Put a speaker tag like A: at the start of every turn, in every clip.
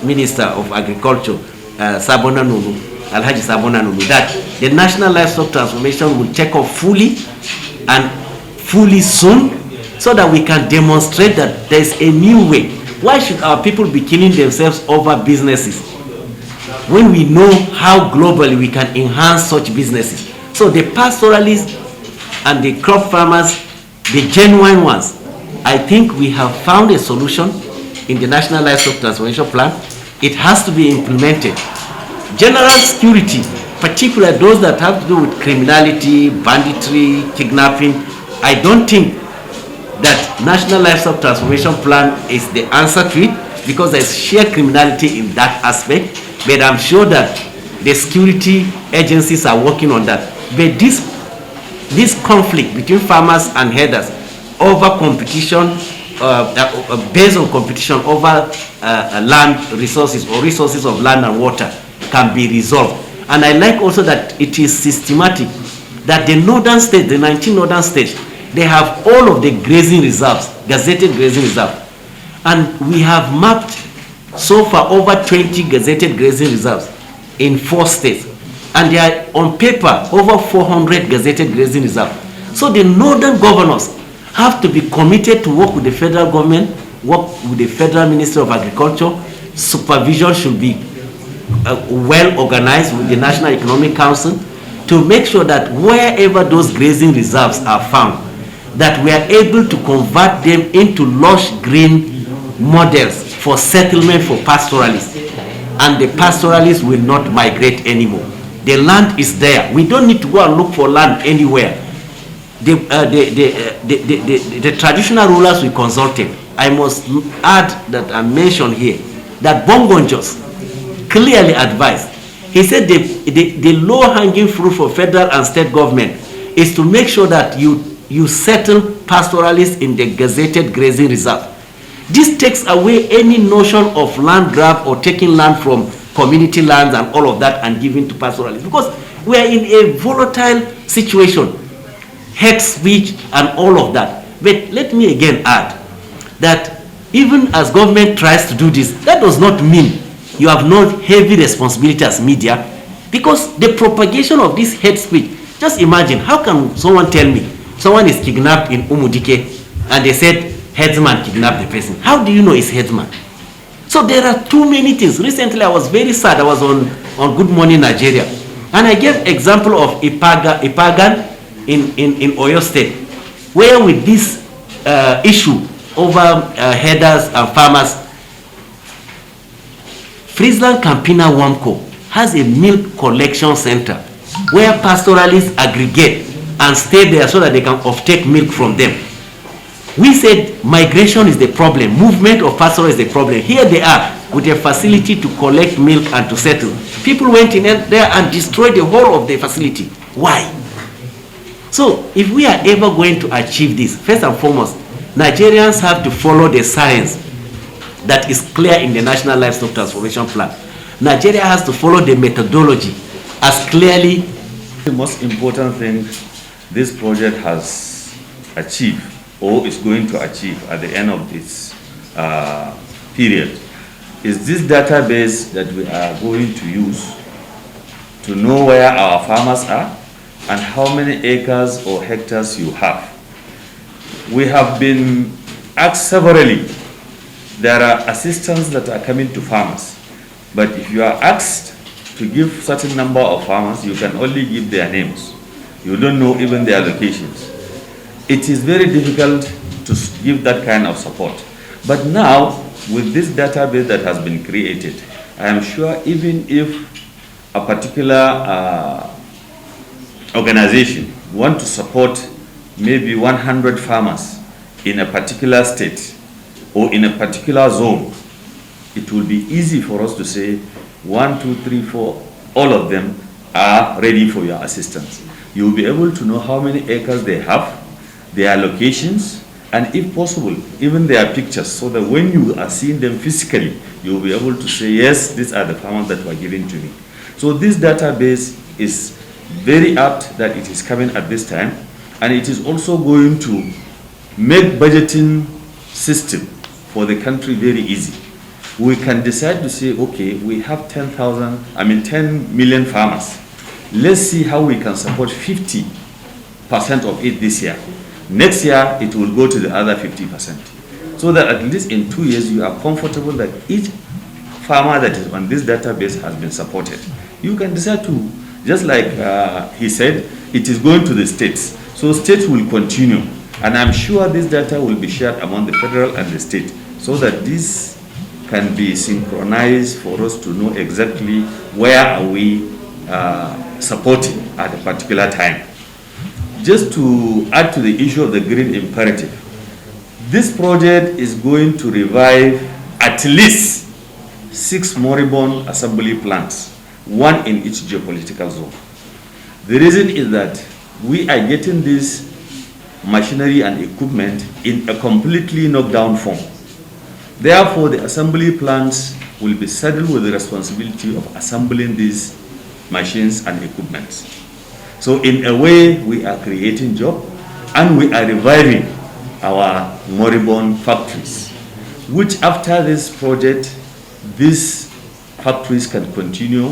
A: Minister of Agriculture, Sabona Nunu, Alhaji Sabona Nunu, that the National Livestock Transformation will take off fully and fully soon, so that we can demonstrate that there is a new way. Why should our people be killing themselves over businesses when we know how globally we can enhance such businesses? So the pastoralists and the crop farmers, the genuine ones, I think we have found a solution in the National Livestock Transformation Plan. It has to be implemented. General security, particularly those that have to do with criminality, banditry, kidnapping, I don't think that National Livestock Transformation Plan is the answer to it, because there's sheer criminality in that aspect. But I'm sure that the security agencies are working on that. But this conflict between farmers and herders over competition, based on competition over land resources or resources of land and water, can be resolved. And I like also that it is systematic, that the northern states, the 19 northern states, they have all of the grazing reserves, gazetted grazing reserves. And we have mapped so far over 20 gazetted grazing reserves in 4 states. And there are on paper over 400 gazetted grazing reserves. So the northern governors have to be committed to work with the federal government, work with the Federal Ministry of Agriculture. Supervision should be well organized with the National Economic Council to make sure that wherever those grazing reserves are found, that we are able to convert them into lush green models for settlement for pastoralists. And the pastoralists will not migrate anymore. The land is there. We don't need to go and look for land anywhere. The traditional rulers we consulted, I must add that I mentioned here, that Bongonjos clearly advised. He said the low-hanging fruit for federal and state government is to make sure that you settle pastoralists in the gazetted grazing reserve. This takes away any notion of land grab or taking land from community lands and all of that and giving to pastoralists, because we are in a volatile situation, hate speech and all of that. But let me again add that even as government tries to do this, that does not mean you have no heavy responsibility as media, because the propagation of this hate speech, just imagine, how can someone tell me someone is kidnapped in Umudike and they said headsman kidnapped the person? How do you know it's headsman? So there are too many things. Recently I was very sad. I was on Good Morning Nigeria, and I gave example of Ipagan in Oyo State, where with this issue over herders and farmers, Friesland Campina Wamco has a milk collection center where pastoralists aggregate and stay there so that they can offtake milk from them. We said migration is the problem, movement of pastoralists is the problem. Here they are with a facility to collect milk and to settle. People went in there and destroyed the whole of the facility. Why? So if we are ever going to achieve this, first and foremost, Nigerians have to follow the science that is clear in the National Livestock Transformation Plan. Nigeria has to follow the methodology as clearly.
B: The most important thing this project has achieved or is going to achieve at the end of this period is this database that we are going to use to know where our farmers are and how many acres or hectares you have. We have been asked severally. There are assistants that are coming to farmers, but if you are asked to give certain number of farmers, you can only give their names. You don't know even their locations. It is very difficult to give that kind of support. But now, with this database that has been created, I am sure even if a particular organization want to support maybe 100 farmers in a particular state or in a particular zone, it will be easy for us to say 1, 2, 3, 4, all of them are ready for your assistance. You will be able to know how many acres they have, their locations, and if possible, even their pictures, so that when you are seeing them physically, you will be able to say, yes, these are the farmers that were given to me. So this database is very apt that it is coming at this time, and it is also going to make budgeting system for the country very easy. we can decide to say, okay, we have 10 million farmers. Let's see how we can support 50% of it this year. Next year, it will go to the other 50%. So that at least in 2 years, you are comfortable that each farmer that is on this database has been supported. You can decide to, just like he said, it is going to the states. So states will continue. And I'm sure this data will be shared among the federal and the state so that this can be synchronized for us to know exactly where are we supporting at a particular time. Just to add to the issue of the green imperative, this project is going to revive at least 6 moribund assembly plants, 1 in each geopolitical zone. The reason is that we are getting this machinery and equipment in a completely knocked down form. Therefore, the assembly plants will be saddled with the responsibility of assembling these machines and equipment. So in a way, we are creating jobs and we are reviving our moribund factories, which after this project, these factories can continue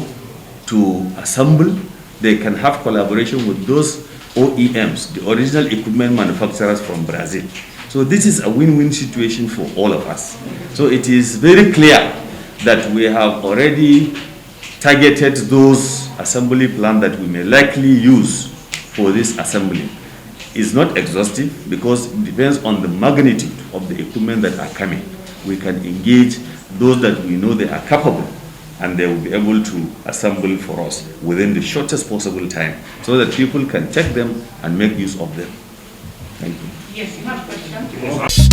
B: to assemble. They can have collaboration with those OEMs, the original equipment manufacturers from Brazil. So this is a win-win situation for all of us. So it is very clear that we have already targeted those assembly plants that we may likely use for this assembly. It's not exhaustive because it depends on the magnitude of the equipment that are coming. We can engage those that we know they are capable and they will be able to assemble for us within the shortest possible time so that people can take them and make use of them. Thank you.
C: Yes, you have a question.